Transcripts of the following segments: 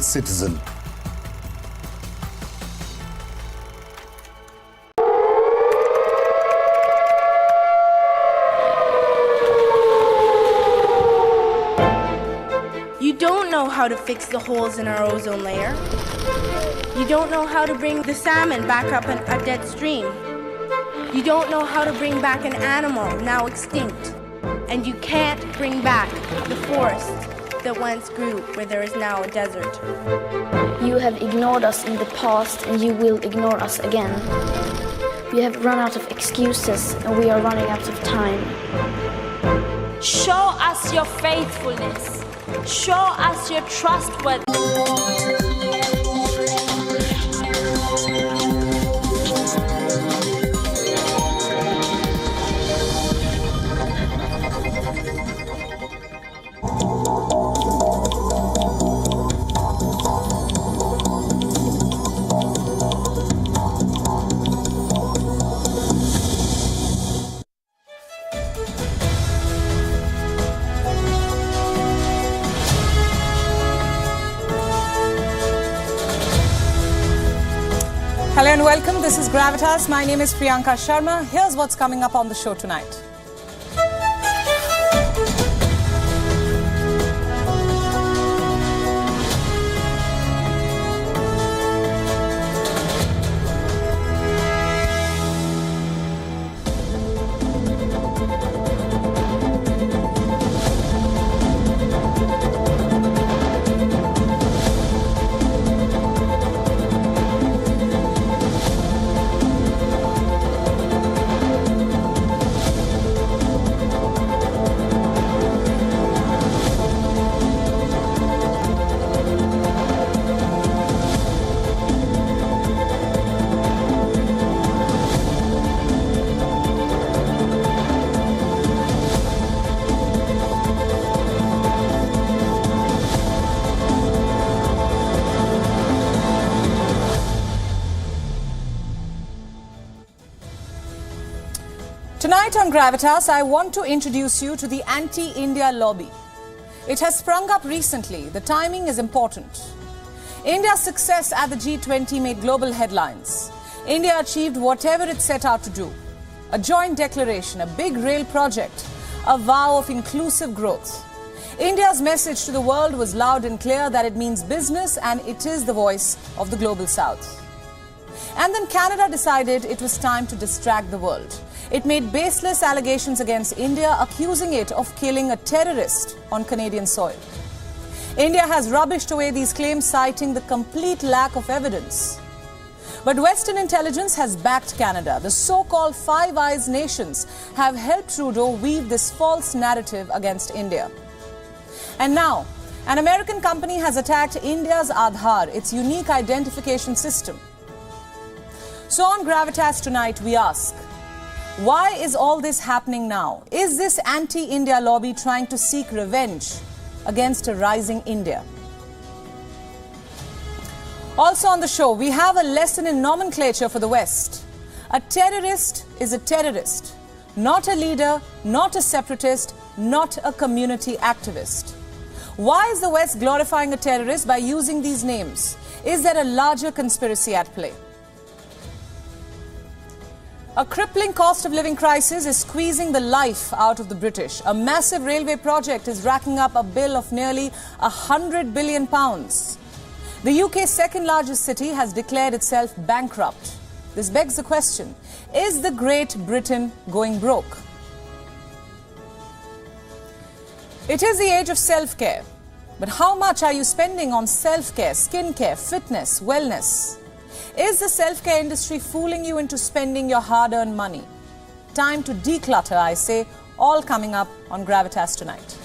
citizen. You don't know how to fix the holes in our ozone layer. You don't know how to bring the salmon back up a dead stream. You don't know how to bring back an animal now extinct. And you can't bring back the forest that once grew where there is now a desert. You have ignored us in the past and you will ignore us again. We have run out of excuses and we are running out of time. Show us your faithfulness. Show us your trustworthiness. Hello and welcome. This is Gravitas. My name is Priyanka Sharma. Here's what's coming up on the show tonight. Tonight on Gravitas, I want to introduce you to the anti-India lobby. It has sprung up recently. The timing is important. India's success at the G20 made global headlines. India achieved whatever it set out to do. A joint declaration, a big rail project, a vow of inclusive growth. India's message to the world was loud and clear that it means business and it is the voice of the global south. And then Canada decided it was time to distract the world. It made baseless allegations against India, accusing it of killing a terrorist on Canadian soil. India has rubbished away these claims, citing the complete lack of evidence. But Western intelligence has backed Canada. The so-called Five Eyes nations have helped Trudeau weave this false narrative against India. And now, an American company has attacked India's Aadhaar, its unique identification system. So on Gravitas tonight, we ask, why is all this happening now? Is this anti-India lobby trying to seek revenge against a rising India? Also on the show, we have a lesson in nomenclature for the West. A terrorist is a terrorist, not a leader, not a separatist, not a community activist. Why is the West glorifying a terrorist by using these names? Is there a larger conspiracy at play? A crippling cost of living crisis is squeezing the life out of the British. A massive railway project is racking up a bill of nearly £100 billion. The UK's second largest city has declared itself bankrupt. This begs the question, is the Great Britain going broke? It is the age of self-care. But how much are you spending on self-care, skincare, fitness, wellness? Is the self-care industry fooling you into spending your hard-earned money? Time to declutter, I say, all coming up on Gravitas tonight.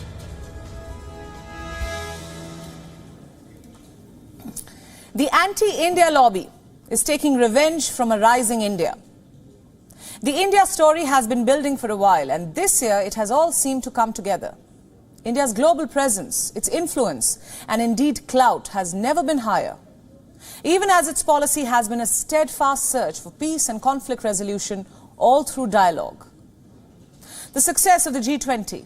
The anti-India lobby is taking revenge from a rising India. The India story has been building for a while, and this year it has all seemed to come together. India's global presence, its influence, and indeed clout has never been higher. Even as its policy has been a steadfast search for peace and conflict resolution all through dialogue. The success of the G20,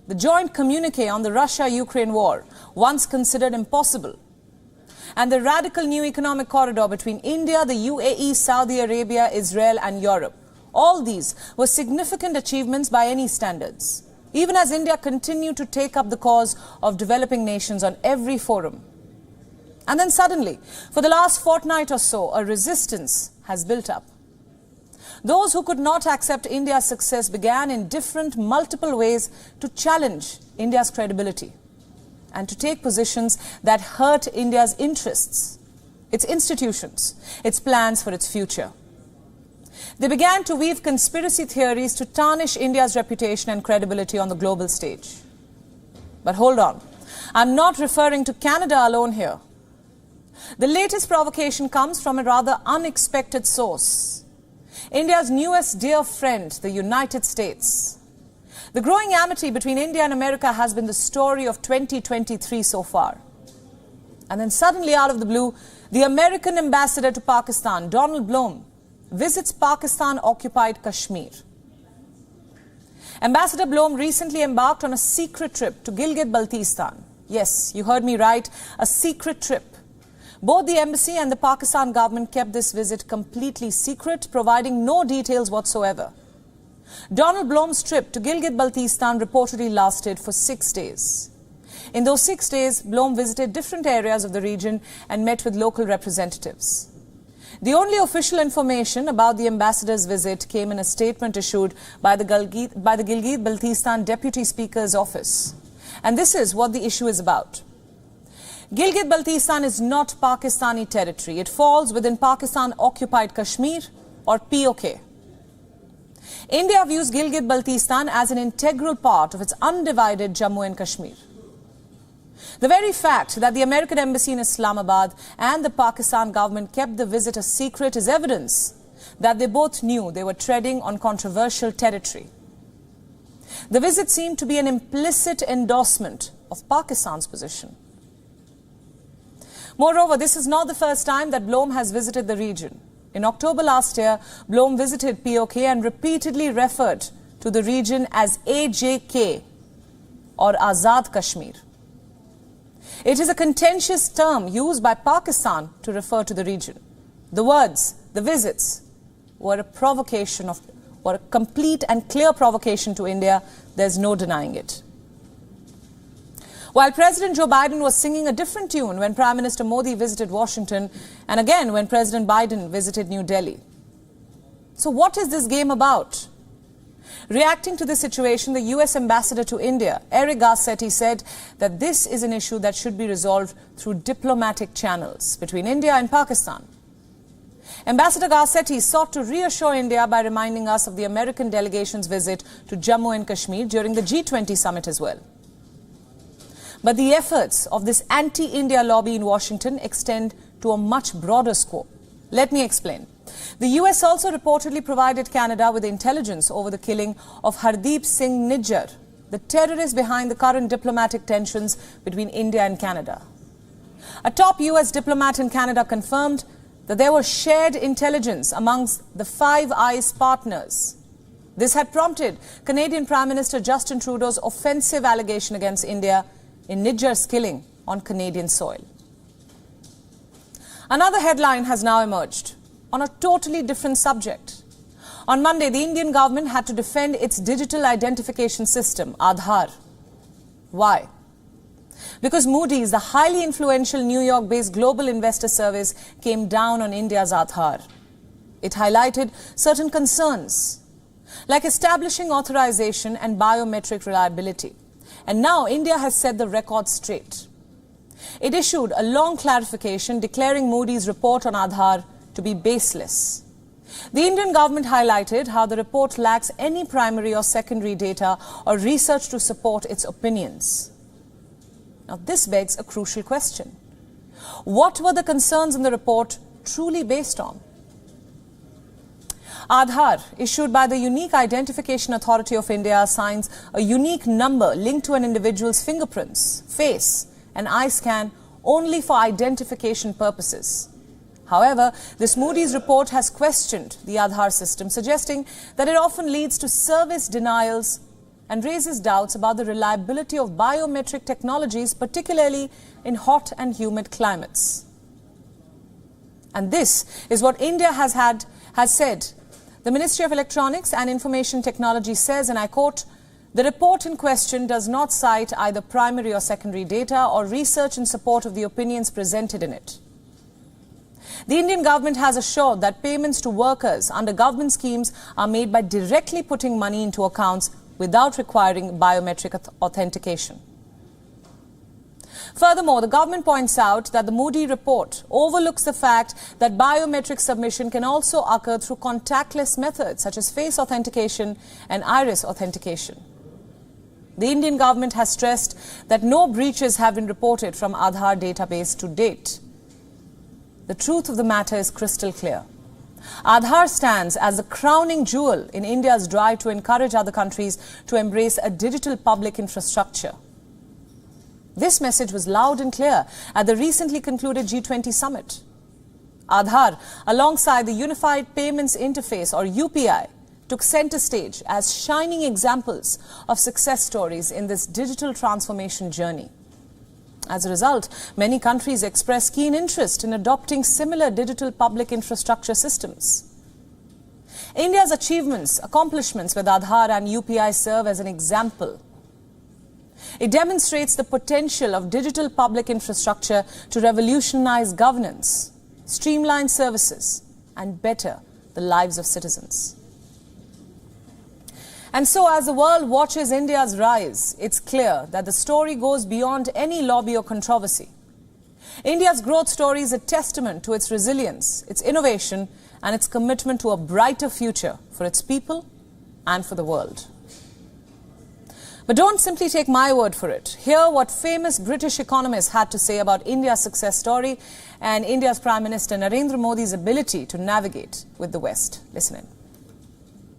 the joint communique on the Russia-Ukraine war, once considered impossible, and the radical new economic corridor between India, the UAE, Saudi Arabia, Israel and Europe. All these were significant achievements by any standards, even as India continued to take up the cause of developing nations on every forum. And then suddenly, for the last fortnight or so, a resistance has built up. Those who could not accept India's success began in different, multiple ways to challenge India's credibility and to take positions that hurt India's interests, its institutions, its plans for its future. They began to weave conspiracy theories to tarnish India's reputation and credibility on the global stage. But hold on, I'm not referring to Canada alone here. The latest provocation comes from a rather unexpected source: India's newest dear friend, the United States. The growing amity between India and America has been the story of 2023 so far. And then suddenly, out of the blue, the American ambassador to Pakistan, Donald Blum, visits Pakistan-occupied Kashmir. Ambassador Blum recently embarked on a secret trip to Gilgit-Baltistan. Yes, you heard me right, a secret trip. Both the embassy and the Pakistan government kept this visit completely secret, providing no details whatsoever. Donald Blum's trip to Gilgit-Baltistan reportedly lasted for 6 days. In those 6 days, Blum visited different areas of the region and met with local representatives. The only official information about the ambassador's visit came in a statement issued by the Gilgit-Baltistan Deputy Speaker's office. And this is what the issue is about. Gilgit-Baltistan is not Pakistani territory. It falls within Pakistan-occupied Kashmir, or POK. India views Gilgit-Baltistan as an integral part of its undivided Jammu and Kashmir. The very fact that the American embassy in Islamabad and the Pakistan government kept the visit a secret is evidence that they both knew they were treading on controversial territory. The visit seemed to be an implicit endorsement of Pakistan's position. Moreover, this is not the first time that Blum has visited the region. In October last year, Blum visited POK and repeatedly referred to the region as AJK, or Azad Kashmir. It is a contentious term used by Pakistan to refer to the region. The words, the visits, were a complete and clear provocation to India. There's no denying it. While President Joe Biden was singing a different tune when Prime Minister Modi visited Washington, and again when President Biden visited New Delhi. So what is this game about? Reacting to this situation, the US Ambassador to India, Eric Garcetti, said that this is an issue that should be resolved through diplomatic channels between India and Pakistan. Ambassador Garcetti sought to reassure India by reminding us of the American delegation's visit to Jammu and Kashmir during the G20 summit as well. But the efforts of this anti-India lobby in Washington extend to a much broader scope. Let me explain. The US also reportedly provided Canada with intelligence over the killing of Hardeep Singh Nijjar, the terrorist behind the current diplomatic tensions between India and Canada. A top US diplomat in Canada confirmed that there was shared intelligence amongst the Five Eyes partners. This had prompted Canadian Prime Minister Justin Trudeau's offensive allegation against India in Nijjar's killing on Canadian soil. Another headline has now emerged on a totally different subject. On Monday, the Indian government had to defend its digital identification system, Aadhaar. Why? Because Moody's, the highly influential New York-based global investor service, came down on India's Aadhaar. It highlighted certain concerns, like establishing authorization and biometric reliability. And now India has set the record straight. It issued a long clarification declaring Moody's report on Aadhaar to be baseless. The Indian government highlighted how the report lacks any primary or secondary data or research to support its opinions. Now, this begs a crucial question. What were the concerns in the report truly based on? Aadhaar, issued by the Unique Identification Authority of India, assigns a unique number linked to an individual's fingerprints, face, and eye scan only for identification purposes. However, this Moody's report has questioned the Aadhaar system, suggesting that it often leads to service denials and raises doubts about the reliability of biometric technologies, particularly in hot and humid climates. And this is what India has said. The Ministry of Electronics and Information Technology says, and I quote, "The report in question does not cite either primary or secondary data or research in support of the opinions presented in it." The Indian government has assured that payments to workers under government schemes are made by directly putting money into accounts without requiring biometric authentication. Furthermore, the government points out that the Moody report overlooks the fact that biometric submission can also occur through contactless methods such as face authentication and iris authentication. The Indian government has stressed that no breaches have been reported from Aadhaar database to date. The truth of the matter is crystal clear. Aadhaar stands as the crowning jewel in India's drive to encourage other countries to embrace a digital public infrastructure. This message was loud and clear at the recently concluded G20 summit. Aadhaar, alongside the Unified Payments Interface or UPI, took center stage as shining examples of success stories in this digital transformation journey. As a result, many countries express keen interest in adopting similar digital public infrastructure systems. India's accomplishments with Aadhaar and UPI serve as an example. It demonstrates the potential of digital public infrastructure to revolutionize governance, streamline services, and better the lives of citizens. And so, as the world watches India's rise, it's clear that the story goes beyond any lobby or controversy. India's growth story is a testament to its resilience, its innovation, and its commitment to a brighter future for its people and for the world. But don't simply take my word for it. Hear what famous British economists had to say about India's success story and India's Prime Minister Narendra Modi's ability to navigate with the West. Listen in.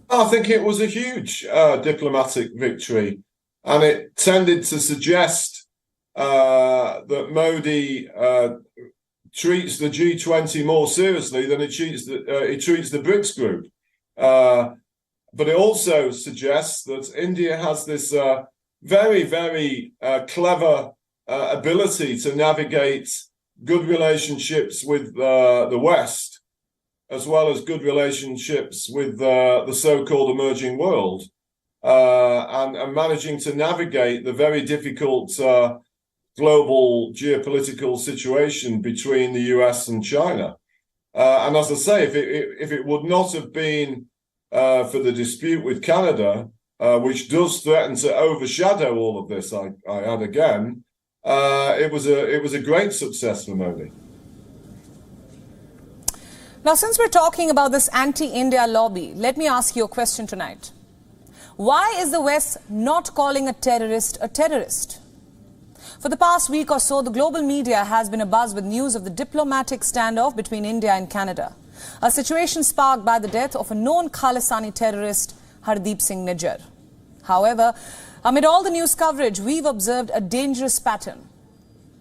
I think it was a huge diplomatic victory, and it tended to suggest that Modi treats the G20 more seriously than he treats the BRICS group. But it also suggests that India has this very, very clever ability to navigate good relationships with the West, as well as good relationships with the so-called emerging world, and managing to navigate the very difficult global geopolitical situation between the US and China. And as I say, if it would not have been for the dispute with Canada, which does threaten to overshadow all of this, I add again, it was a great success for Modi. Now, since we're talking about this anti-India lobby, let me ask you a question tonight. Why is the West not calling a terrorist a terrorist? For the past week or so, the global media has been abuzz with news of the diplomatic standoff between India and Canada. A situation sparked by the death of a known Khalistani terrorist, Hardeep Singh Nijjar. However, amid all the news coverage, we've observed a dangerous pattern.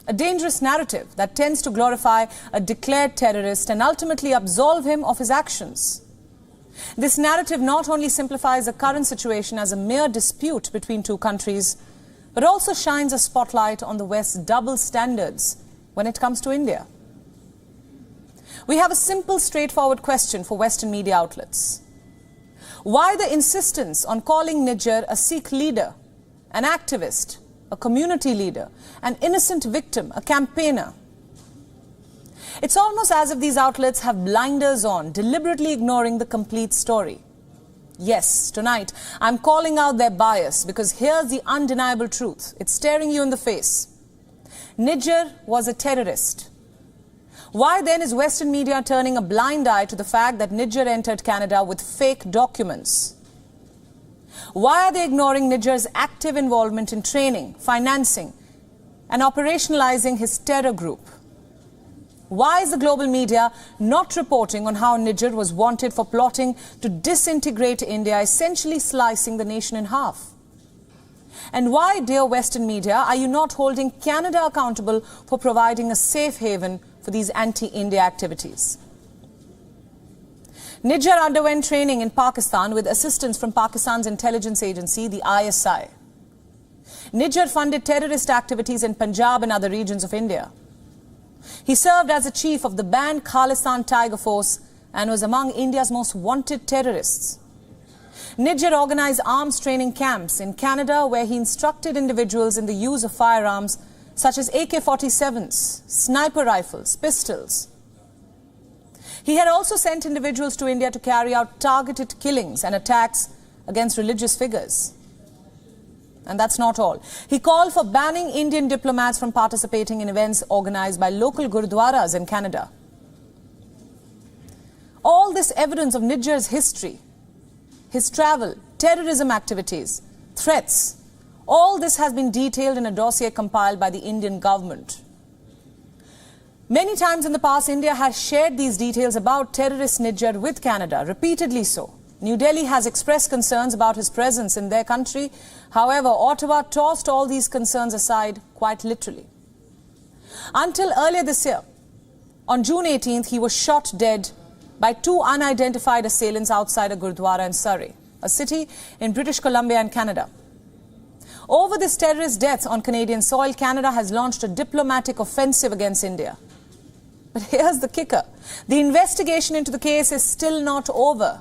A dangerous narrative that tends to glorify a declared terrorist and ultimately absolve him of his actions. This narrative not only simplifies the current situation as a mere dispute between two countries, but also shines a spotlight on the West's double standards when it comes to India. We have a simple, straightforward question for Western media outlets. Why the insistence on calling Nijjar a Sikh leader, an activist, a community leader, an innocent victim, a campaigner? It's almost as if these outlets have blinders on, deliberately ignoring the complete story. Yes, tonight I'm calling out their bias because here's the undeniable truth. It's staring you in the face. Nijjar was a terrorist. Why then is Western media turning a blind eye to the fact that Nijjar entered Canada with fake documents? Why are they ignoring Nijjar's active involvement in training, financing, and operationalizing his terror group? Why is the global media not reporting on how Nijjar was wanted for plotting to disintegrate India, essentially slicing the nation in half? And why, dear Western media, are you not holding Canada accountable for providing a safe haven for these anti-India activities? Nijjar underwent training in Pakistan with assistance from Pakistan's intelligence agency, the ISI. Nijjar funded terrorist activities in Punjab and other regions of India. He served as the chief of the banned Khalistan Tiger Force and was among India's most wanted terrorists. Nijjar organized arms training camps in Canada where he instructed individuals in the use of firearms such as AK-47s, sniper rifles, pistols. He had also sent individuals to India to carry out targeted killings and attacks against religious figures. And that's not all. He called for banning Indian diplomats from participating in events organized by local gurudwaras in Canada. All this evidence of Nijjar's history, his travel, terrorism activities, threats, all this has been detailed in a dossier compiled by the Indian government. Many times in the past, India has shared these details about terrorist Nijjar with Canada, repeatedly so. New Delhi has expressed concerns about his presence in their country. However, Ottawa tossed all these concerns aside quite literally. Until earlier this year, on June 18th, he was shot dead by two unidentified assailants outside a Gurdwara in Surrey, a city in British Columbia and Canada. Over this terrorist death on Canadian soil, Canada has launched a diplomatic offensive against India. But here's the kicker. The investigation into the case is still not over.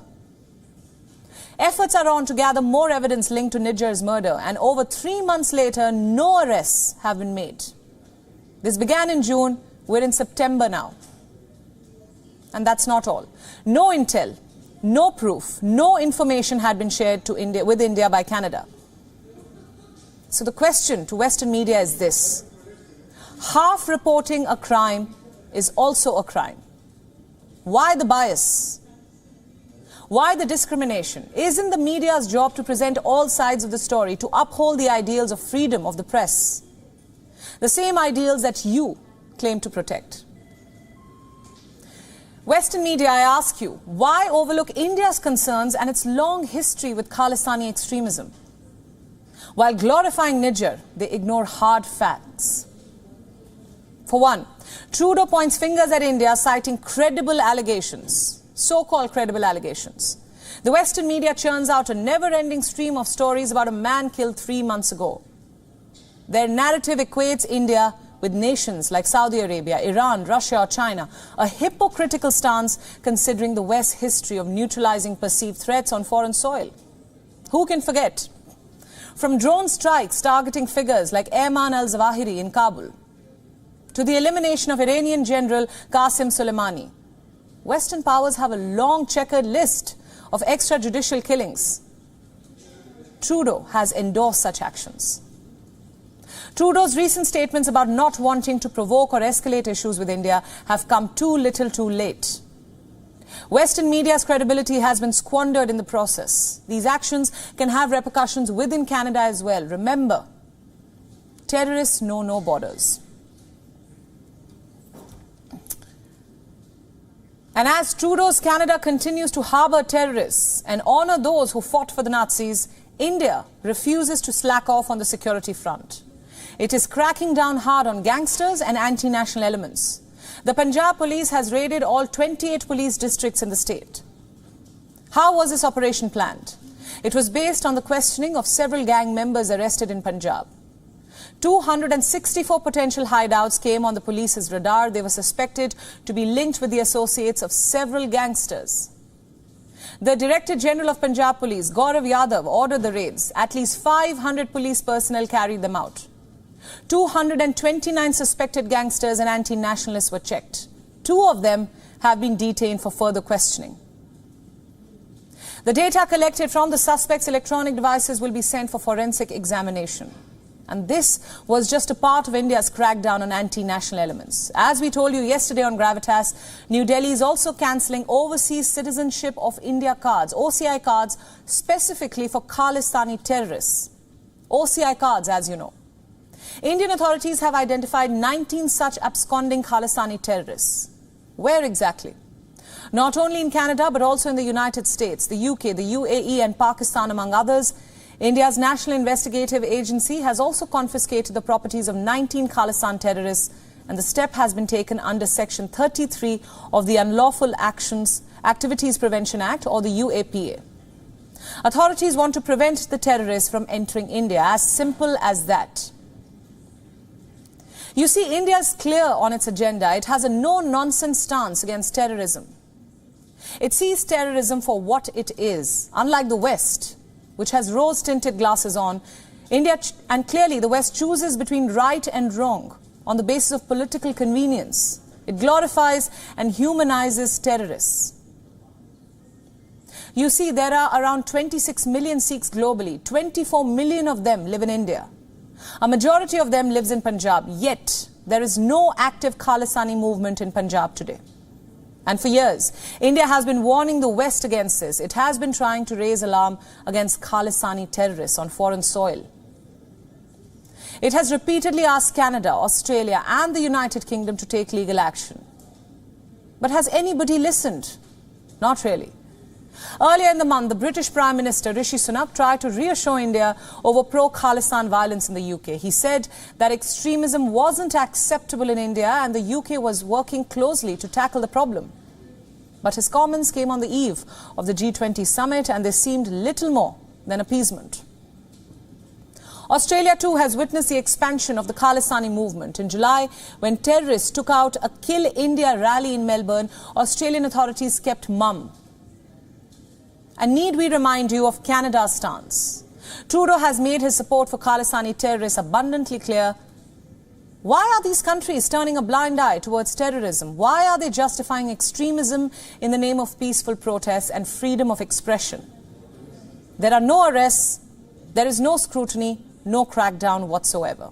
Efforts are on to gather more evidence linked to Nijjar's murder, and over 3 months later, no arrests have been made. This began in June. We're in September now. And that's not all. No intel, no proof, no information had been shared to India, with India by Canada. So the question to Western media is this: half reporting a crime is also a crime. Why the bias? Why the discrimination? Isn't the media's job to present all sides of the story, to uphold the ideals of freedom of the press? The same ideals that you claim to protect. Western media, I ask you, why overlook India's concerns and its long history with Khalistani extremism? While glorifying Nijjar, they ignore hard facts. For one, Trudeau points fingers at India, citing credible allegations, so-called credible allegations. The Western media churns out a never-ending stream of stories about a man killed 3 months ago. Their narrative equates India with nations like Saudi Arabia, Iran, Russia or China, a hypocritical stance considering the West's history of neutralizing perceived threats on foreign soil. Who can forget? From drone strikes targeting figures like Ayman al-Zawahiri in Kabul, to the elimination of Iranian General Qasem Soleimani, Western powers have a long checkered list of extrajudicial killings. Trudeau has endorsed such actions. Trudeau's recent statements about not wanting to provoke or escalate issues with India have come too little too late. Western media's credibility has been squandered in the process. These actions can have repercussions within Canada as well. Remember, terrorists know no borders. And as Trudeau's Canada continues to harbour terrorists and honour those who fought for the Nazis, India refuses to slack off on the security front. It is cracking down hard on gangsters and anti-national elements. The Punjab police has raided all 28 police districts in the state. How was this operation planned? It was based on the questioning of several gang members arrested in Punjab. 264 potential hideouts came on the police's radar. They were suspected to be linked with the associates of several gangsters. The Director General of Punjab Police, Gaurav Yadav, ordered the raids. At least 500 police personnel carried them out. 229 suspected gangsters and anti-nationalists were checked. 2 of them have been detained for further questioning. The data collected from the suspects' electronic devices will be sent for forensic examination. And this was just a part of India's crackdown on anti-national elements. As we told you yesterday on Gravitas, New Delhi is also cancelling Overseas Citizenship of India cards, OCI cards, specifically for Khalistani terrorists. OCI cards, as you know. Indian authorities have identified 19 such absconding Khalistani terrorists. Where exactly? Not only in Canada, but also in the United States, the UK, the UAE and Pakistan, among others. India's National Investigative Agency has also confiscated the properties of 19 Khalistan terrorists, and the step has been taken under Section 33 of the Unlawful Activities Prevention Act, or the UAPA. Authorities want to prevent the terrorists from entering India, as simple as that. You see, India is clear on its agenda. It has a no-nonsense stance against terrorism. It sees terrorism for what it is. Unlike the West, which has rose-tinted glasses on, India, and clearly the West chooses between right and wrong on the basis of political convenience. It glorifies and humanizes terrorists. You see, there are around 26 million Sikhs globally. 24 million of them live in India. A majority of them lives in Punjab, yet there is no active Khalisani movement in Punjab today. And for years, India has been warning the West against this. It has been trying to raise alarm against Khalisani terrorists on foreign soil. It has repeatedly asked Canada, Australia and the United Kingdom to take legal action. But has anybody listened? Not really. Earlier in the month, the British Prime Minister Rishi Sunak tried to reassure India over pro-Khalistan violence in the UK. He said that extremism wasn't acceptable in India and the UK was working closely to tackle the problem. But his comments came on the eve of the G20 summit and they seemed little more than appeasement. Australia too has witnessed the expansion of the Khalisani movement. In July, when terrorists took out a Kill India rally in Melbourne, Australian authorities kept mum. And need we remind you of Canada's stance? Trudeau has made his support for Khalisani terrorists abundantly clear. Why are these countries turning a blind eye towards terrorism? Why are they justifying extremism in the name of peaceful protests and freedom of expression? There are no arrests, there is no scrutiny, no crackdown whatsoever.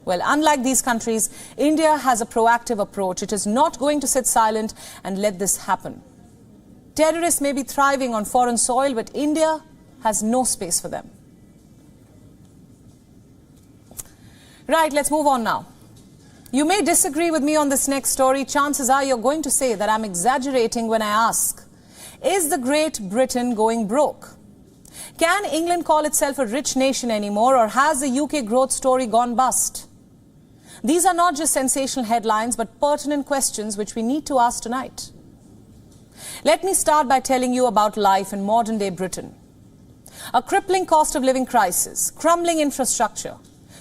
Well, unlike these countries, India has a proactive approach. It is not going to sit silent and let this happen. Terrorists may be thriving on foreign soil, but India has no space for them. Right, let's move on now. You may disagree with me on this next story. Chances are you're going to say that I'm exaggerating when I ask, is the Great Britain going broke? Can England call itself a rich nation anymore, or has the UK growth story gone bust? These are not just sensational headlines, but pertinent questions which we need to ask tonight. Let me start by telling you about life in modern-day Britain. A crippling cost of living crisis, crumbling infrastructure,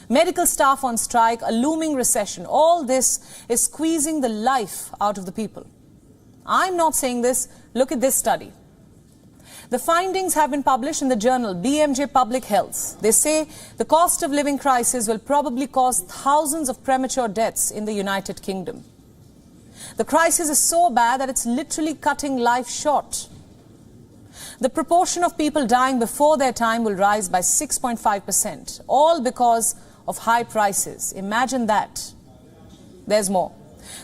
medical staff on strike, a looming recession, all this is squeezing the life out of the people. I'm not saying this. Look at this study. The findings have been published in the journal BMJ Public Health. They say the cost of living crisis will probably cause thousands of premature deaths in the United Kingdom. The crisis is so bad that it's literally cutting life short. The proportion of people dying before their time will rise by 6.5%, all because of high prices. Imagine that. There's more.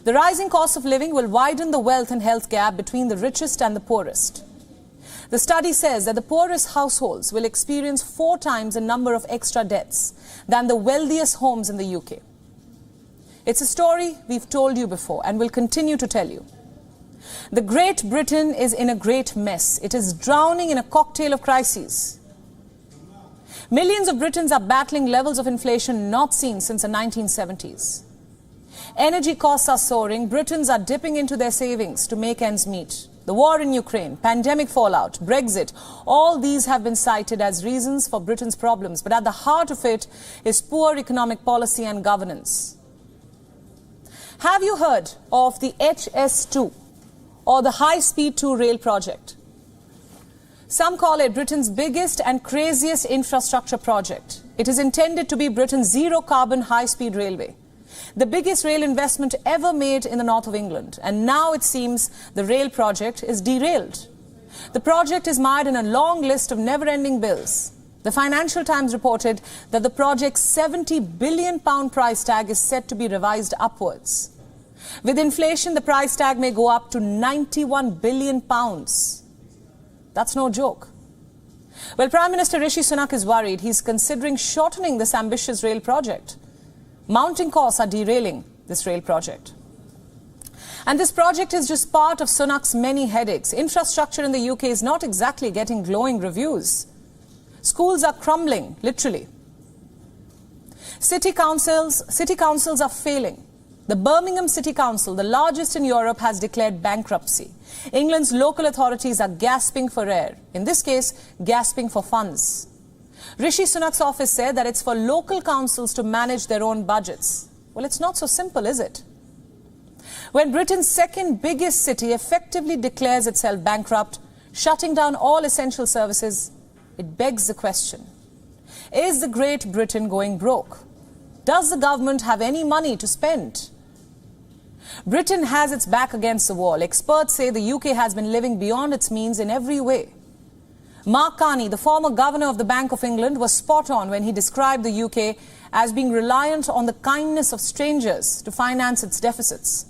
The rising cost of living will widen the wealth and health gap between the richest and the poorest. The study says that the poorest households will experience 4 times the number of extra deaths than the wealthiest homes in the UK. It's a story we've told you before and will continue to tell you. The Great Britain is in a great mess. It is drowning in a cocktail of crises. Millions of Britons are battling levels of inflation not seen since the 1970s. Energy costs are soaring. Britons are dipping into their savings to make ends meet. The war in Ukraine, pandemic fallout, Brexit, all these have been cited as reasons for Britain's problems. But at the heart of it is poor economic policy and governance. Have you heard of the HS2 or the High-Speed 2 rail project? Some call it Britain's biggest and craziest infrastructure project. It is intended to be Britain's zero-carbon high-speed railway, the biggest rail investment ever made in the north of England. And now it seems the rail project is derailed. The project is mired in a long list of never-ending bills. The Financial Times reported that the project's £70 billion price tag is set to be revised upwards. With inflation, the price tag may go up to £91 billion. That's no joke. Well, Prime Minister Rishi Sunak is worried. He's considering shortening this ambitious rail project. Mounting costs are derailing this rail project. And this project is just part of Sunak's many headaches. Infrastructure in the UK is not exactly getting glowing reviews. Schools are crumbling, literally. City councils are failing. The Birmingham City Council, the largest in Europe, has declared bankruptcy. England's local authorities are gasping for air. In this case, gasping for funds. Rishi Sunak's office said that it's for local councils to manage their own budgets. Well, it's not so simple, is it? When Britain's second biggest city effectively declares itself bankrupt, shutting down all essential services, it begs the question, is the Great Britain going broke? Does the government have any money to spend? Britain has its back against the wall. Experts say the UK has been living beyond its means in every way. Mark Carney, the former governor of the Bank of England, was spot on when he described the UK as being reliant on the kindness of strangers to finance its deficits.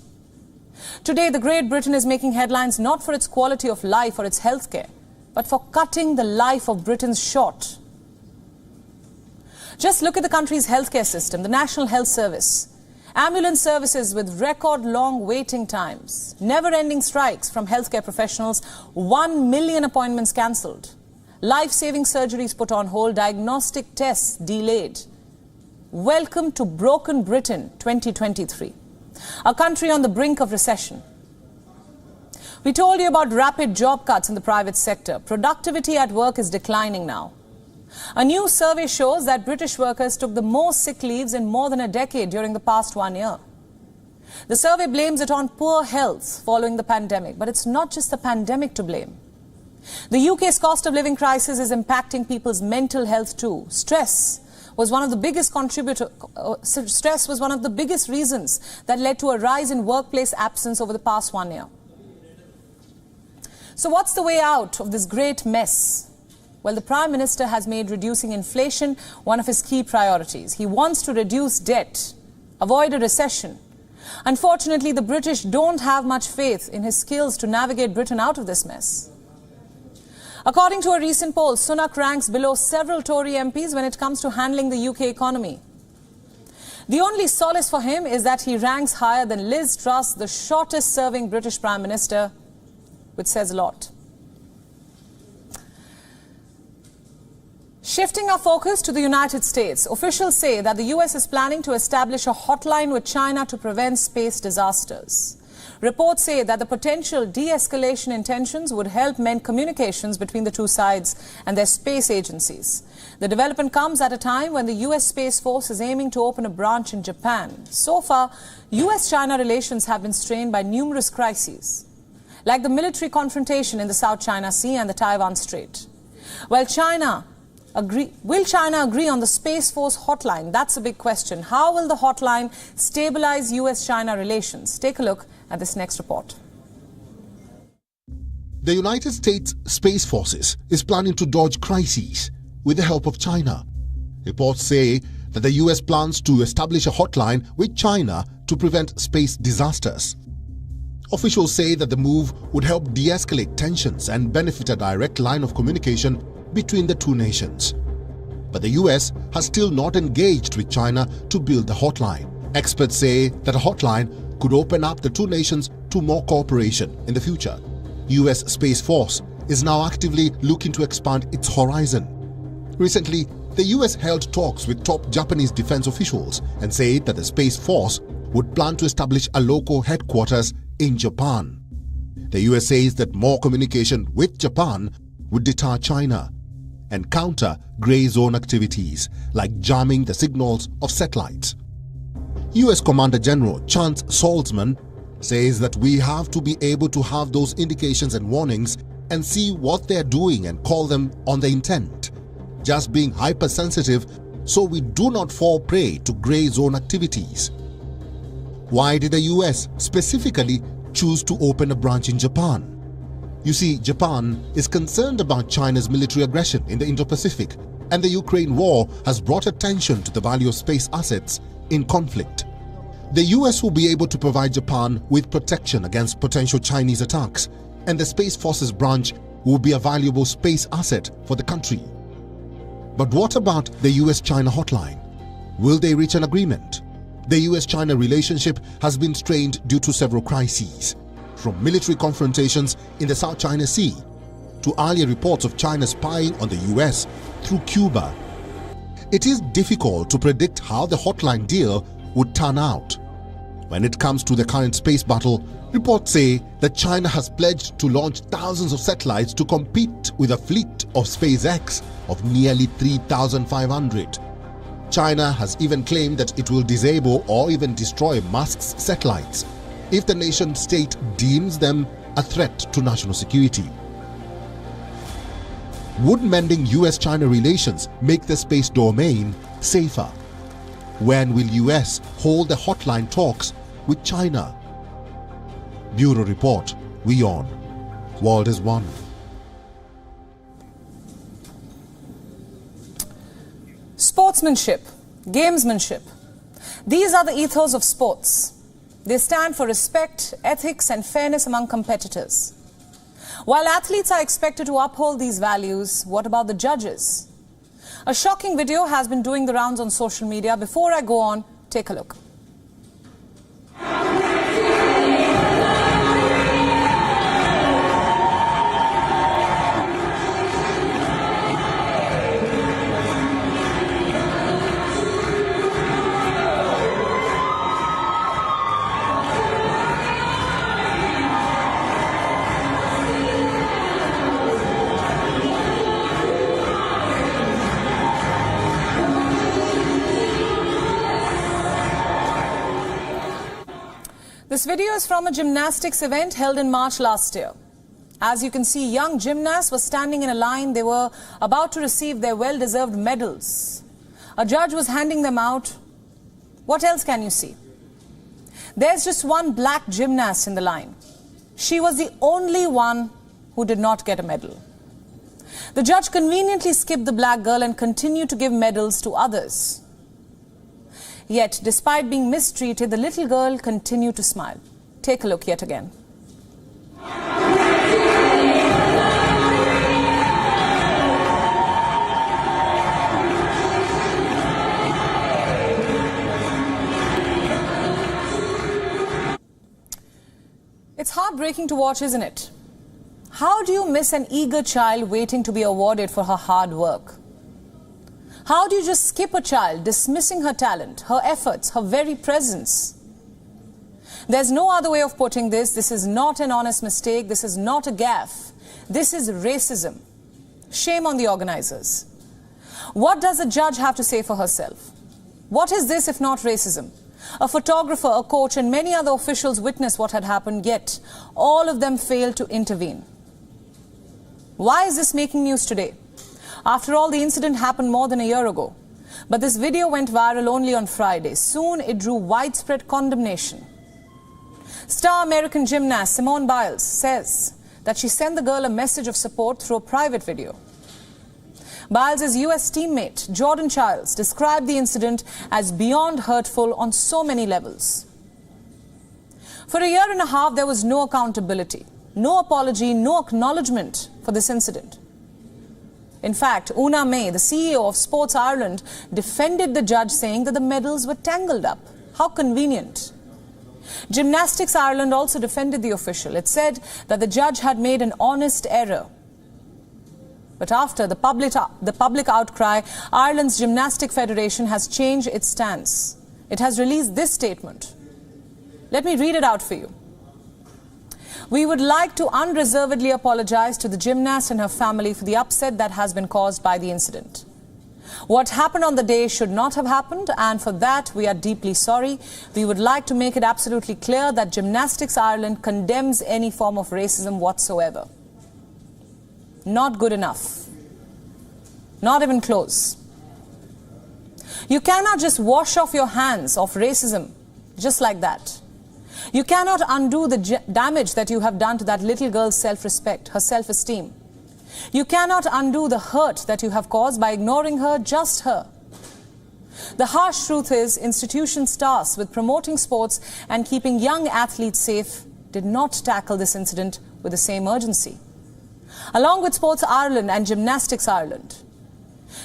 Today, the Great Britain is making headlines not for its quality of life or its healthcare, but for cutting the life of Britons short. Just look at the country's healthcare system, the National Health Service. Ambulance services with record-long waiting times, never-ending strikes from healthcare professionals, 1 million appointments cancelled, life-saving surgeries put on hold, diagnostic tests delayed. Welcome to Broken Britain 2023, a country on the brink of recession. We told you about rapid job cuts in the private sector. Productivity at work is declining now. A new survey shows that British workers took the most sick leaves in more than a decade during the past 1 year. The survey blames it on poor health following the pandemic, but it's not just the pandemic to blame. The UK's cost of living crisis is impacting people's mental health too. Stress was one of the biggest reasons that led to a rise in workplace absence over the past 1 year. So what's the way out of this great mess? Well, the Prime Minister has made reducing inflation one of his key priorities. He wants to reduce debt, avoid a recession. Unfortunately, the British don't have much faith in his skills to navigate Britain out of this mess. According to a recent poll, Sunak ranks below several Tory MPs when it comes to handling the UK economy. The only solace for him is that he ranks higher than Liz Truss, the shortest-serving British Prime Minister, which says a lot. Shifting our focus to the United States, officials say that the US is planning to establish a hotline with China to prevent space disasters. Reports say that the potential de-escalation intentions would help mend communications between the two sides and their space agencies. The development comes at a time when the US Space Force is aiming to open a branch in Japan. So far, US-China relations have been strained by numerous crises, like the military confrontation in the South China Sea and the Taiwan Strait. Will China agree on the Space Force hotline? That's a big question. How will the hotline stabilize US-China relations? Take a look at this next report. The United States Space Forces is planning to dodge crises with the help of China. Reports say that the US plans to establish a hotline with China to prevent space disasters. Officials say that the move would help de-escalate tensions and benefit a direct line of communication between the two nations. But the US has still not engaged with China to build the hotline. Experts say that a hotline could open up the two nations to more cooperation in the future. US Space Force is now actively looking to expand its horizon. Recently, the US held talks with top Japanese defense officials and said that the Space Force would plan to establish a local headquarters in Japan. The US says that more communication with Japan would deter China and counter grey zone activities like jamming the signals of satellites. US Commander General Chance Saltzman says that we have to be able to have those indications and warnings and see what they're doing and call them on the intent, just being hypersensitive so we do not fall prey to grey zone activities. Why did the US specifically choose to open a branch in Japan? You see, Japan is concerned about China's military aggression in the Indo-Pacific, and the Ukraine war has brought attention to the value of space assets in conflict. The US will be able to provide Japan with protection against potential Chinese attacks, and the Space Forces branch will be a valuable space asset for the country. But what about the US-China hotline? Will they reach an agreement? The US-China relationship has been strained due to several crises, from military confrontations in the South China Sea to earlier reports of China spying on the US through Cuba. It is difficult to predict how the hotline deal would turn out. When it comes to the current space battle, reports say that China has pledged to launch thousands of satellites to compete with a fleet of SpaceX of nearly 3,500. China has even claimed that it will disable or even destroy Musk's satellites if the nation state deems them a threat to national security. Would mending US-China relations make the space domain safer? When will US hold the hotline talks with China? Bureau Report, WION. World is one. Sportsmanship, gamesmanship. These are the ethos of sports. They stand for respect, ethics and fairness among competitors. While athletes are expected to uphold these values, what about the judges? A shocking video has been doing the rounds on social media. Before I go on, take a look. This video is from a gymnastics event held in March last year. As you can see, young gymnasts were standing in a line. They were about to receive their well-deserved medals. A judge was handing them out. What else can you see? There's just one black gymnast in the line. She was the only one who did not get a medal. The judge conveniently skipped the black girl and continued to give medals to others. Yet, despite being mistreated, the little girl continued to smile. Take a look yet again. It's heartbreaking to watch, isn't it? How do you miss an eager child waiting to be awarded for her hard work? How do you just skip a child, dismissing her talent, her efforts, her very presence? There's no other way of putting this. This is not an honest mistake. This is not a gaffe. This is racism. Shame on the organizers. What does the judge have to say for herself? What is this if not racism? A photographer, a coach, and many other officials witnessed what had happened, yet all of them failed to intervene. Why is this making news today? After all, the incident happened more than a year ago. But this video went viral only on Friday. Soon it drew widespread condemnation. Star American gymnast Simone Biles says that she sent the girl a message of support through a private video. Biles' US teammate Jordan Childs described the incident as beyond hurtful on so many levels. For a year and a half, there was no accountability, no apology, no acknowledgement for this incident. In fact, Una May, the CEO of Sports Ireland, defended the judge, saying that the medals were tangled up. How convenient. Gymnastics Ireland also defended the official. It said that the judge had made an honest error. But after the public outcry, Ireland's Gymnastic Federation has changed its stance. It has released this statement. Let me read it out for you. We would like to unreservedly apologize to the gymnast and her family for the upset that has been caused by the incident. What happened on the day should not have happened, and for that we are deeply sorry. We would like to make it absolutely clear that Gymnastics Ireland condemns any form of racism whatsoever. Not good enough. Not even close. You cannot just wash off your hands of racism just like that. You cannot undo the damage that you have done to that little girl's self-respect, her self-esteem. You cannot undo the hurt that you have caused by ignoring her, just her. The harsh truth is, institutions tasked with promoting sports and keeping young athletes safe did not tackle this incident with the same urgency. Along with Sports Ireland and Gymnastics Ireland,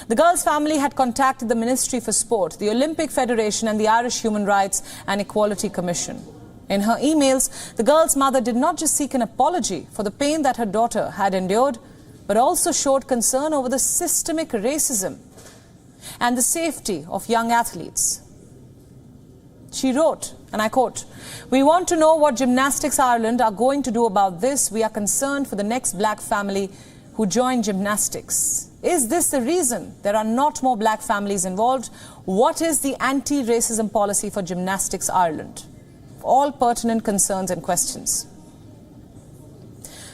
the girl's family had contacted the Ministry for Sport, the Olympic Federation and the Irish Human Rights and Equality Commission. In her emails, the girl's mother did not just seek an apology for the pain that her daughter had endured, but also showed concern over the systemic racism and the safety of young athletes. She wrote, and I quote, "We want to know what Gymnastics Ireland are going to do about this. We are concerned for the next black family who join gymnastics." Is this the reason there are not more black families involved? What is the anti-racism policy for Gymnastics Ireland? All pertinent concerns and questions.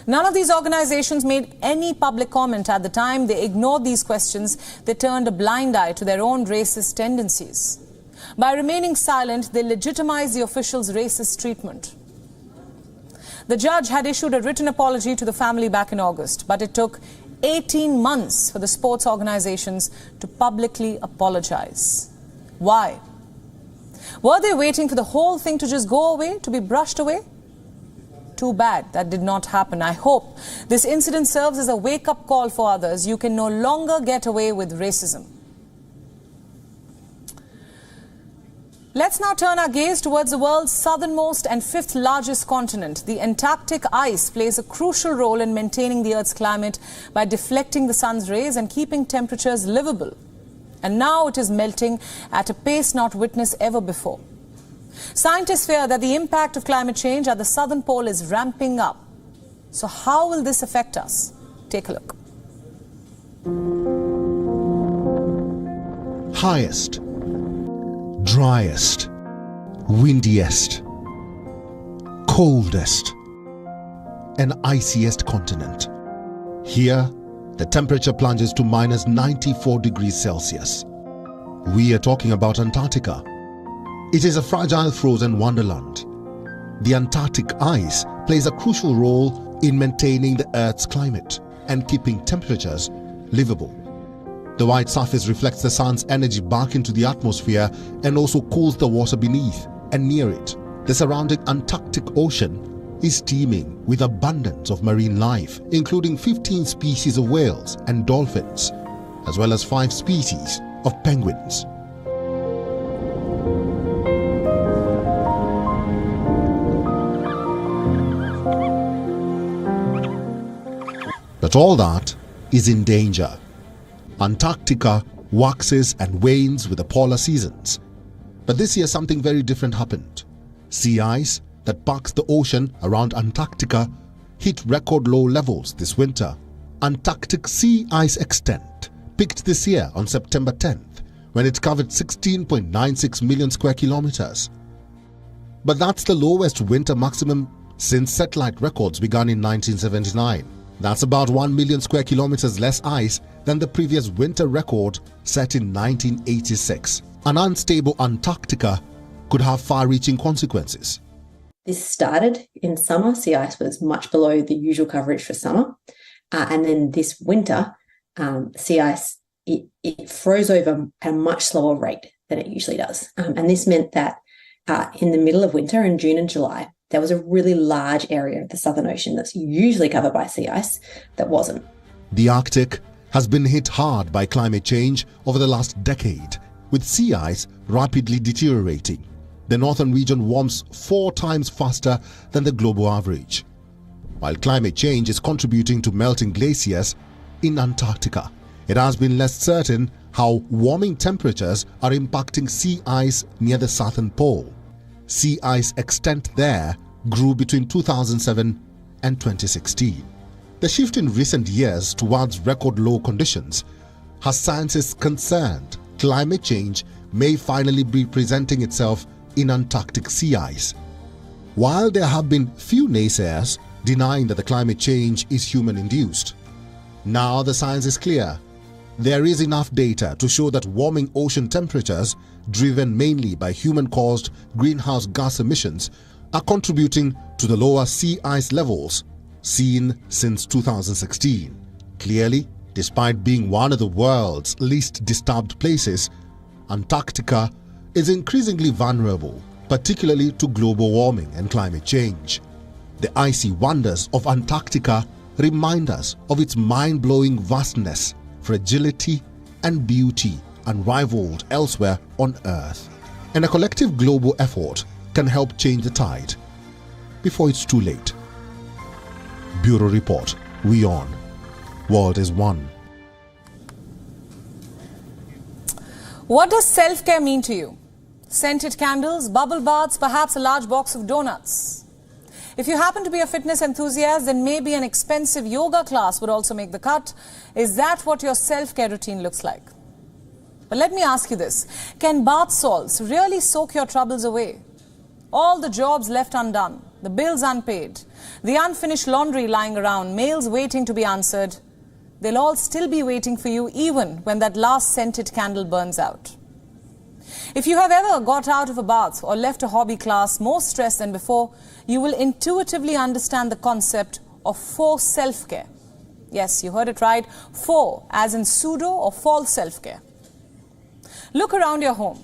None of these organizations made any public comment at the time. They ignored these questions. They turned a blind eye to their own racist tendencies. By remaining silent, they legitimized the officials' racist treatment. The judge had issued a written apology to the family back in August, but it took 18 months for the sports organizations to publicly apologize. Why? Were they waiting for the whole thing to just go away, to be brushed away? Too bad that did not happen. I hope this incident serves as a wake-up call for others. You can no longer get away with racism. Let's now turn our gaze towards the world's southernmost and fifth largest continent. The Antarctic ice plays a crucial role in maintaining the Earth's climate by deflecting the sun's rays and keeping temperatures livable. And now it is melting at a pace not witnessed ever before. Scientists fear that the impact of climate change at the southern pole is ramping up. So how will this affect us? Take a look. Highest, driest, windiest, coldest, and iciest continent. Here, the temperature plunges to minus 94 degrees Celsius. We are talking about Antarctica. It is a fragile frozen wonderland. The Antarctic ice plays a crucial role in maintaining the Earth's climate and keeping temperatures livable. The white surface reflects the sun's energy back into the atmosphere and also cools the water beneath and near it. The surrounding Antarctic Ocean is teeming with abundance of marine life, including 15 species of whales and dolphins, as well as 5 species of penguins. But all that is in danger. Antarctica waxes and wanes with the polar seasons. But this year something very different happened. Sea ice that packs the ocean around Antarctica hit record low levels this winter. Antarctic sea ice extent peaked this year on September 10th when it covered 16.96 million square kilometers. But that's the lowest winter maximum since satellite records began in 1979. That's about 1 million square kilometers less ice than the previous winter record set in 1986. An unstable Antarctica could have far-reaching consequences. This started in summer. Sea ice was much below the usual coverage for summer. And then this winter, sea ice, it froze over at a much slower rate than it usually does. And this meant that in the middle of winter, in June and July, there was a really large area of the Southern Ocean that's usually covered by sea ice that wasn't. The Arctic has been hit hard by climate change over the last decade, with sea ice rapidly deteriorating. The northern region warms 4 times faster than the global average. While climate change is contributing to melting glaciers in Antarctica, it has been less certain how warming temperatures are impacting sea ice near the southern pole. Sea ice extent there grew between 2007 and 2016. The shift in recent years towards record low conditions has scientists concerned climate change may finally be presenting itself in Antarctic sea ice. While there have been few naysayers denying that the climate change is human-induced, now the science is clear. There is enough data to show that warming ocean temperatures, driven mainly by human-caused greenhouse gas emissions, are contributing to the lower sea ice levels seen since 2016. Clearly, despite being one of the world's least disturbed places, Antarctica is increasingly vulnerable, particularly to global warming and climate change. The icy wonders of Antarctica remind us of its mind-blowing vastness, fragility and beauty unrivaled elsewhere on Earth. And a collective global effort can help change the tide before it's too late. Bureau Report, WION. World is one. What does self-care mean to you? Scented candles, bubble baths, perhaps a large box of donuts. If you happen to be a fitness enthusiast, then maybe an expensive yoga class would also make the cut. Is that what your self-care routine looks like? But let me ask you this. Can bath salts really soak your troubles away? All the jobs left undone, the bills unpaid, the unfinished laundry lying around, mails waiting to be answered, they'll all still be waiting for you even when that last scented candle burns out. If you have ever got out of a bath or left a hobby class more stressed than before, you will intuitively understand the concept of forced self-care. Yes, you heard it right. For, as in pseudo or false self-care. Look around your home.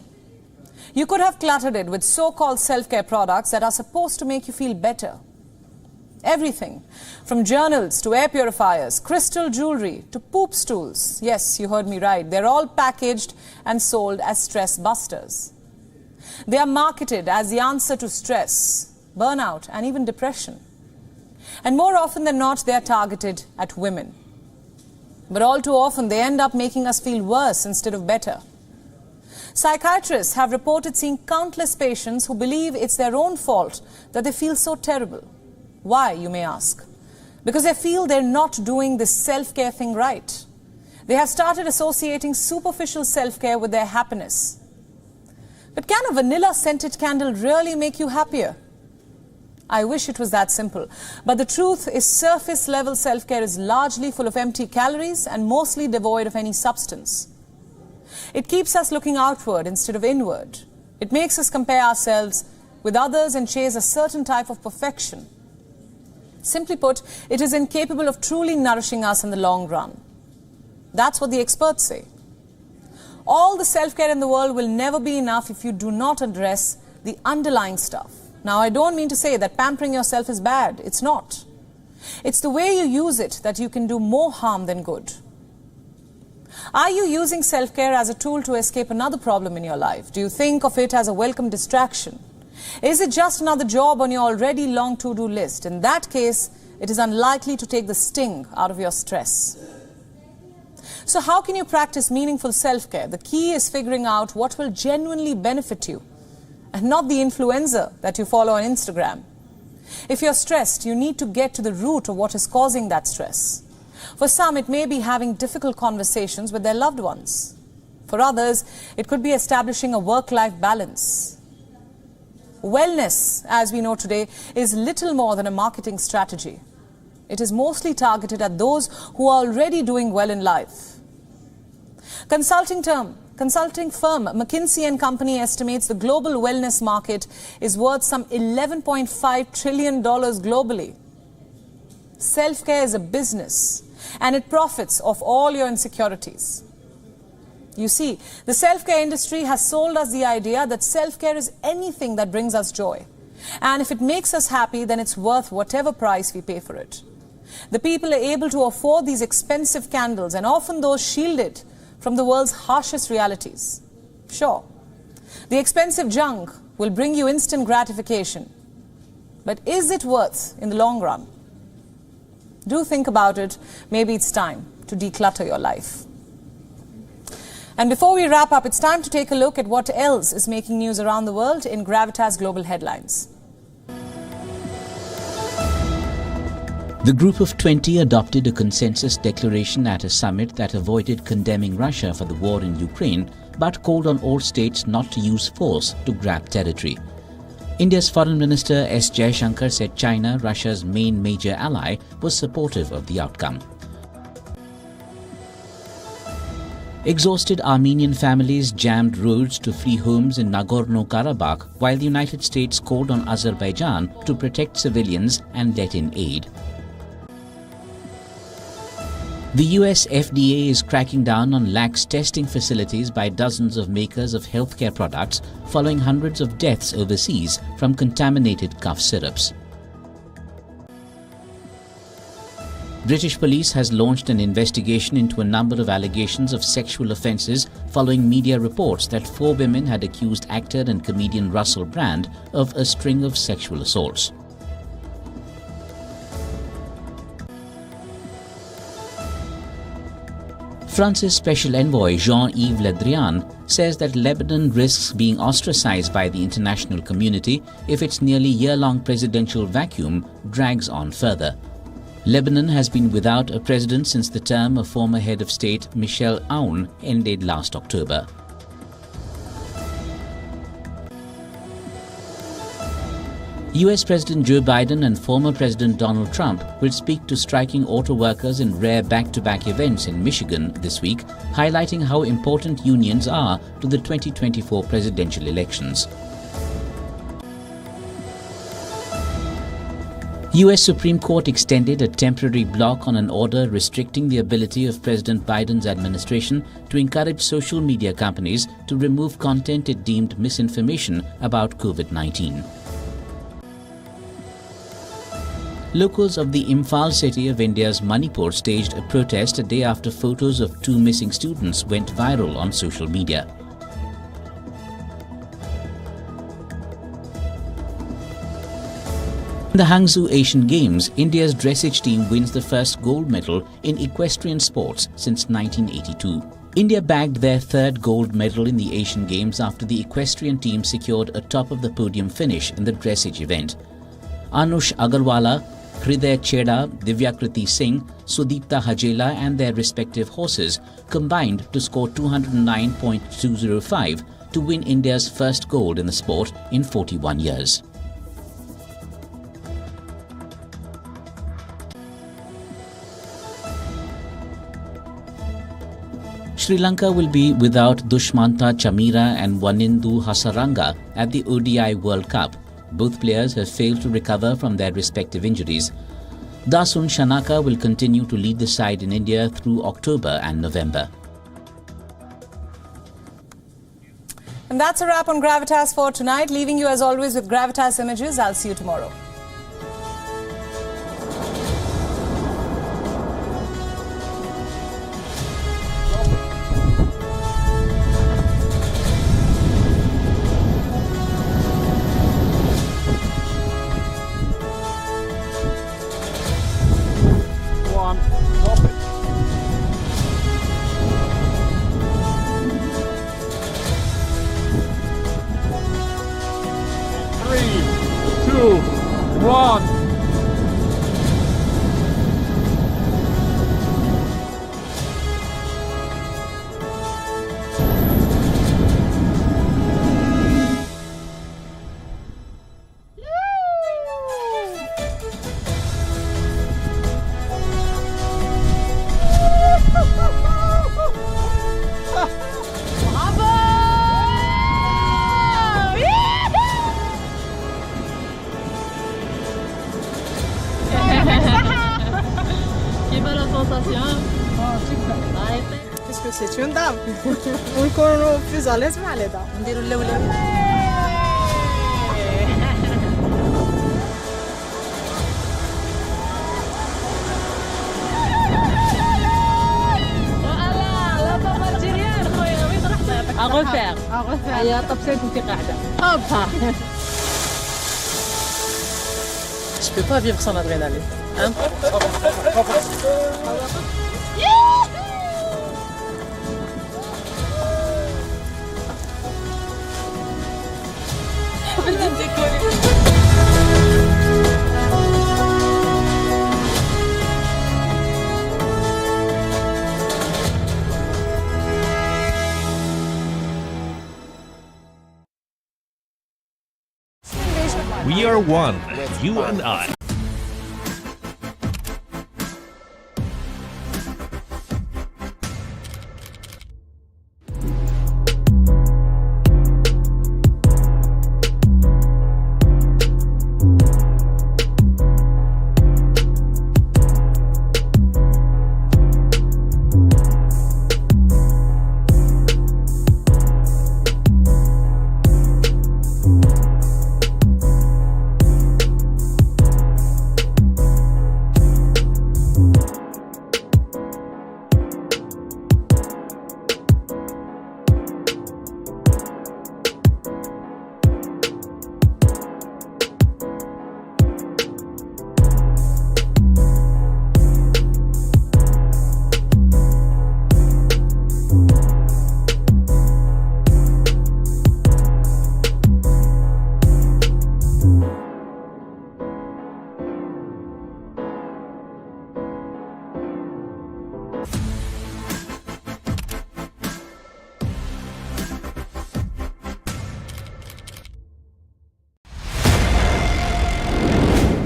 You could have cluttered it with so-called self-care products that are supposed to make you feel better. Everything, from journals to air purifiers, crystal jewelry to poop stools. Yes, you heard me right. They're all packaged and sold as stress busters. They are marketed as the answer to stress, burnout, and even depression. And more often than not, they are targeted at women. But all too often, they end up making us feel worse instead of better. Psychiatrists have reported seeing countless patients who believe it's their own fault that they feel so terrible. Why, you may ask? Because they feel they're not doing this self-care thing right. They have started associating superficial self-care with their happiness. But can a vanilla-scented candle really make you happier? I wish it was that simple. But the truth is, surface-level self-care is largely full of empty calories and mostly devoid of any substance. It keeps us looking outward instead of inward. It makes us compare ourselves with others and chase a certain type of perfection. Simply put, it is incapable of truly nourishing us in the long run. That's what the experts say. All the self-care in the world will never be enough if you do not address the underlying stuff. Now, I don't mean to say that pampering yourself is bad. It's not. It's the way you use it that you can do more harm than good. Are you using self-care as a tool to escape another problem in your life? Do you think of it as a welcome distraction? Is it just another job on your already long to-do list? In that case, it is unlikely to take the sting out of your stress. So how can you practice meaningful self-care? The key is figuring out what will genuinely benefit you, and not the influencer that you follow on Instagram. If you're stressed, you need to get to the root of what is causing that stress. For some, it may be having difficult conversations with their loved ones. For others, it could be establishing a work-life balance. Wellness, as we know today, is little more than a marketing strategy. It is mostly targeted at those who are already doing well in life. Consulting firm McKinsey & Company estimates the global wellness market is worth some $11.5 trillion globally. Self-care is a business, and it profits off all your insecurities. You see, the self-care industry has sold us the idea that self-care is anything that brings us joy. And if it makes us happy, then it's worth whatever price we pay for it. The people are able to afford these expensive candles, and often those shielded from the world's harshest realities. Sure, the expensive junk will bring you instant gratification. But is it worth in the long run? Do think about it. Maybe it's time to declutter your life. And before we wrap up, it's time to take a look at what else is making news around the world in Gravitas Global Headlines. The Group of 20 adopted a consensus declaration at a summit that avoided condemning Russia for the war in Ukraine, but called on all states not to use force to grab territory. India's Foreign Minister S. Jaishankar said China, Russia's main major ally, was supportive of the outcome. Exhausted Armenian families jammed roads to flee homes in Nagorno-Karabakh, while the United States called on Azerbaijan to protect civilians and let in aid. The US FDA is cracking down on lax testing facilities by dozens of makers of healthcare products following hundreds of deaths overseas from contaminated cough syrups. British police has launched an investigation into a number of allegations of sexual offences following media reports that 4 women had accused actor and comedian Russell Brand of a string of sexual assaults. France's Special Envoy Jean-Yves Le Drian says that Lebanon risks being ostracized by the international community if its nearly year-long presidential vacuum drags on further. Lebanon has been without a president since the term of former head of state Michel Aoun ended last October. US President Joe Biden and former President Donald Trump will speak to striking auto workers in rare back-to-back events in Michigan this week, highlighting how important unions are to the 2024 presidential elections. US Supreme Court extended a temporary block on an order restricting the ability of President Biden's administration to encourage social media companies to remove content it deemed misinformation about COVID-19. Locals of the Imphal city of India's Manipur staged a protest a day after photos of two missing students went viral on social media. In the Hangzhou Asian Games, India's dressage team wins the first gold medal in equestrian sports since 1982. India bagged their third gold medal in the Asian Games after the equestrian team secured a top-of-the-podium finish in the dressage event. Anush Agarwala, Hriday Cheda, Divyakriti Singh, Sudipta Hajela and their respective horses combined to score 209.205 to win India's first gold in the sport in 41 years. Sri Lanka will be without Dushmantha Chamira and Wanindu Hasaranga at the ODI World Cup. Both players have failed to recover from their respective injuries. Dasun Shanaka will continue to lead the side in India through October and November. And that's a wrap on Gravitas for tonight. Leaving you as always with Gravitas Images. I'll see you tomorrow. Qu'est-ce que c'est une dame? On connaît plus à l'aise mais là. On dit le À refaire. هيا طبسات وانت قاعدة. هوبا. Je peux pas vivre sans l'adrénaline. Hein? We are one, you and I.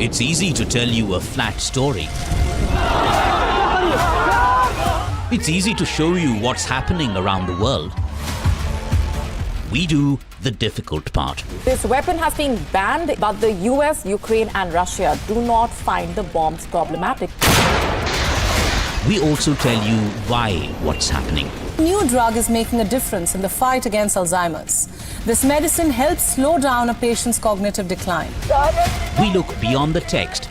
It's easy to tell you a flat story. It's easy to show you what's happening around the world. We do the difficult part. This weapon has been banned, but the US, Ukraine and Russia do not find the bombs problematic. We also tell you why what's happening. A new drug is making a difference in the fight against Alzheimer's. This medicine helps slow down a patient's cognitive decline. We look beyond the text.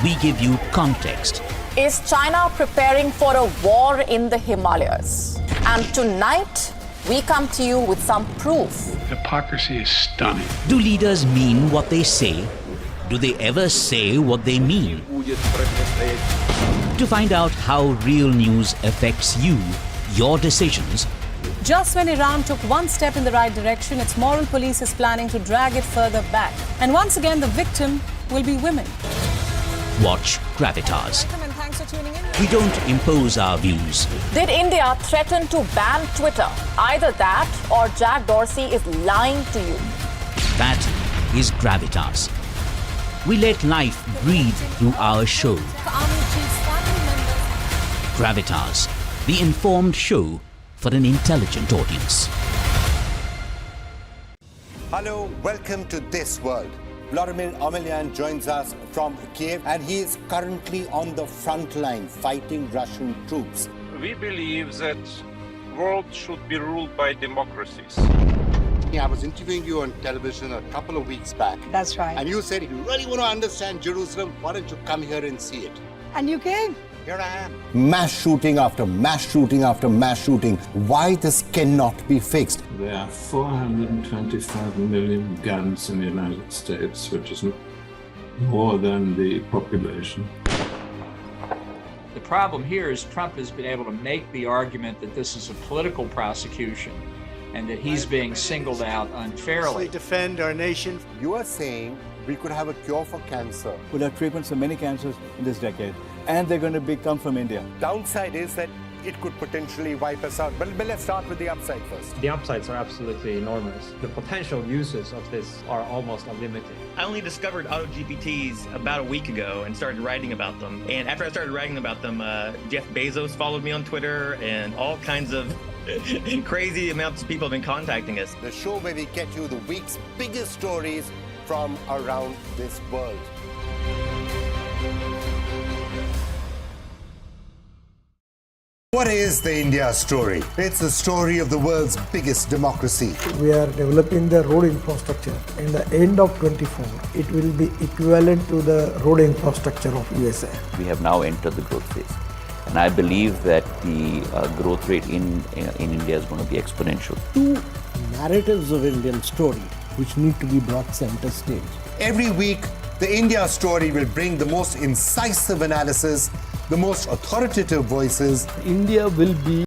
We give you context. Is China preparing for a war in the Himalayas? And tonight, we come to you with some proof. Hypocrisy is stunning. Do leaders mean what they say? Do they ever say what they mean? To find out how real news affects you, your decisions. Just when Iran took one step in the right direction, its moral police is planning to drag it further back. And once again, the victim will be women. Watch Gravitas. Welcome and thanks for tuning in. We don't impose our views. Did India threaten to ban Twitter? Either that or Jack Dorsey is lying to you. That is Gravitas. We let life breathe through our show. Gravitas, the informed show for an intelligent audience. Hello, welcome to This World. Vladimir Amelyan joins us from Kiev, and he is currently on the front line fighting Russian troops. We believe that the world should be ruled by democracies. I was interviewing you on television a couple of weeks back. That's right. And you said, if you really want to understand Jerusalem, why don't you come here and see it? And you came. Here I am. Mass shooting after mass shooting after mass shooting. Why this cannot be fixed? There are 425 million guns in the United States, which is more than the population. The problem here is Trump has been able to make the argument that this is a political prosecution and that he's being singled out unfairly. Defend our nation. You are saying we could have a cure for cancer. We'll have treatments for many cancers in this decade, and they're going to come from India. Downside is that it could potentially wipe us out. But let's start with the upside first. The upsides are absolutely enormous. The potential uses of this are almost unlimited. I only discovered AutoGPTs about a week ago and started writing about them. And after I started writing about them, Jeff Bezos followed me on Twitter, and all kinds of crazy amounts of people have been contacting us. The show where we get you the week's biggest stories from around this world. What is the India story? It's the story of the world's biggest democracy. We are developing the road infrastructure. In the end of 24, it will be equivalent to the road infrastructure of USA. We have now entered the growth phase. And I believe that the growth rate in India is going to be exponential. Two narratives of Indian story which need to be brought center stage. Every week, the India story will bring the most incisive analysis, the most authoritative voices. India will be